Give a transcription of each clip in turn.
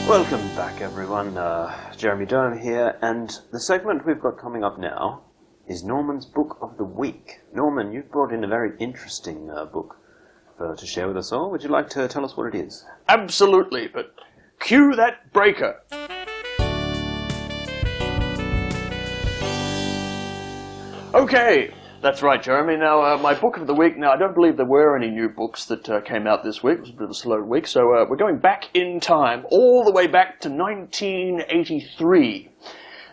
Welcome back, everyone. Jeremy Durham here, and the segment we've got coming up now is Norman's Book of the Week. Norman, you've brought in a very interesting book to share with us all. Would you like to tell us what it is? Absolutely, but cue that breaker. Okay, that's right, Jeremy. Now, my book of the week, now I don't believe there were any new books that came out this week. It was a bit of a slow week, so we're going back in time, all the way back to 1983.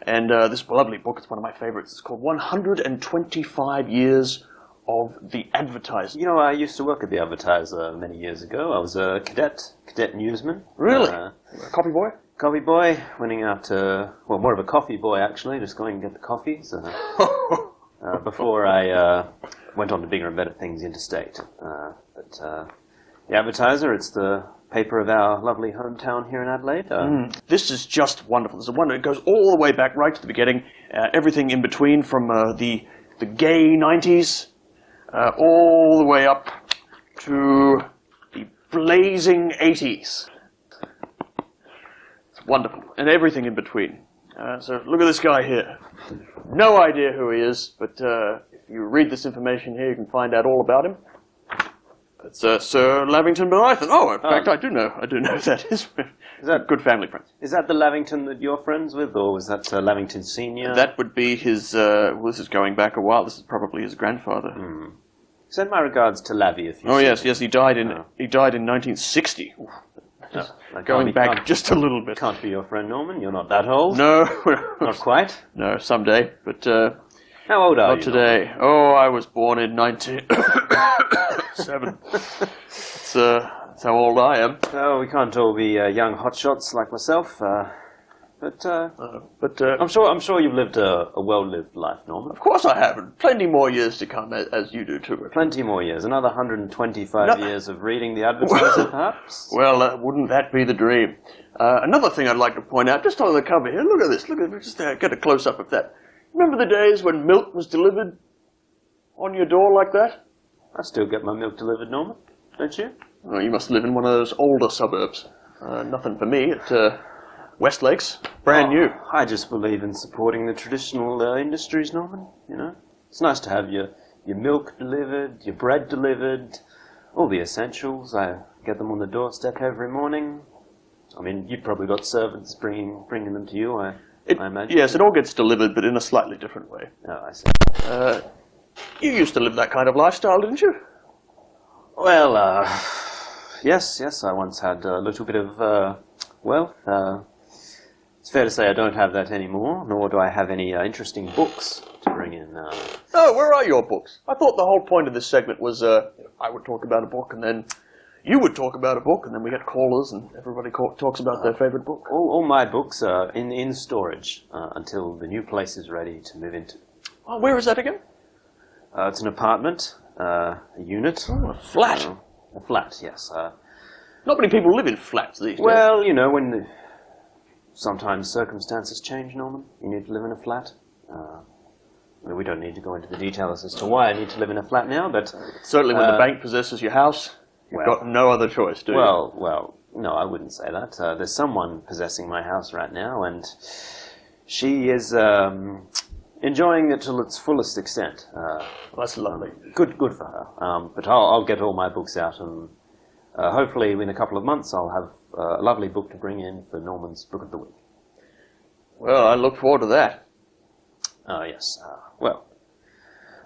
And this lovely book is one of my favorites. It's called 125 Years of The Advertiser. You know, I used to work at The Advertiser many years ago. I was a cadet newsman. Really? Coffee boy? Coffee boy, winning out to, well, more of a coffee boy, actually, just going and get the coffee. So, before I went on to bigger and better things interstate. But The Advertiser, it's the paper of our lovely hometown here in Adelaide. This is just wonderful. There's a wonder. It goes all the way back right to the beginning. Everything in between from the gay 90s all the way up to the blazing 80s. It's wonderful. And everything in between. So look at this guy here. No idea who he is, but if you read this information here, you can find out all about him. It's Sir Lavington Blythe. Oh, in fact, I do know who that is. Is that good family friends? Is that the Lavington that you're friends with, or was that Lavington Senior? That would be his. Well, this is going back a while. This is probably his grandfather. Send my regards to Lavy if you. Oh yes, he died in 1960. No, going back just a little bit. Can't be your friend Norman. You're not that old. No, not quite. No, someday, but how old are you? Not today. Norman? Oh, I was born in 1907. That's how old I am. Oh, we can't all be young hotshots like myself. But I'm sure you've lived a well-lived life, Norman. Of course I have. Plenty more years to come, as you do too. Plenty more years. Another 125 years of reading The Advertiser, perhaps? Well, wouldn't that be the dream? Another thing I'd like to point out, just on the cover here, look at this. Look at this. Just get a close-up of that. Remember the days when milk was delivered on your door like that? I still get my milk delivered, Norman. Don't you? Oh, you must live in one of those older suburbs. Nothing for me at Westlakes. Brand new. I just believe in supporting the traditional industries, Norman. You know, it's nice to have your milk delivered, your bread delivered, all the essentials. I get them on the doorstep every morning. I mean, you've probably got servants bringing them to you, I imagine. Yes, it all gets delivered, but in a slightly different way. Oh, I see. You used to live that kind of lifestyle, didn't you? Well, yes, I once had a little bit of wealth. It's fair to say I don't have that anymore, nor do I have any interesting books to bring in. Oh, where are your books? I thought the whole point of this segment was I would talk about a book, and then you would talk about a book, and then we get callers, and everybody talks about their favorite book. All my books are in storage until the new place is ready to move into. Oh, where is that again? It's an apartment, a unit. Oh, a flat. A flat, yes. Not many people live in flats these days. Well, you know, when sometimes circumstances change, Norman, you need to live in a flat. We don't need to go into the details as to why I need to live in a flat now, but... Certainly when the bank possesses your house, you've got no other choice, do you? Well, no, I wouldn't say that. There's someone possessing my house right now, and she is enjoying it to its fullest extent. That's lovely. Good for her. But I'll get all my books out, and hopefully in a couple of months I'll have a lovely book to bring in for Norman's Book of the Week. Well, I look forward to that. Oh, yes. Well,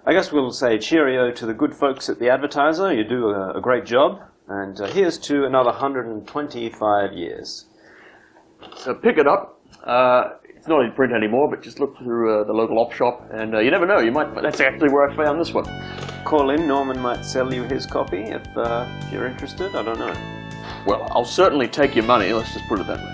I guess we'll say cheerio to the good folks at The Advertiser. You do a great job. And here's to another 125 years. So pick it up. It's not in print anymore, but just look through the local op shop. And you never know, that's actually where I found this one. Call in. Norman might sell you his copy if you're interested. I don't know. Well, I'll certainly take your money. Let's just put it that way.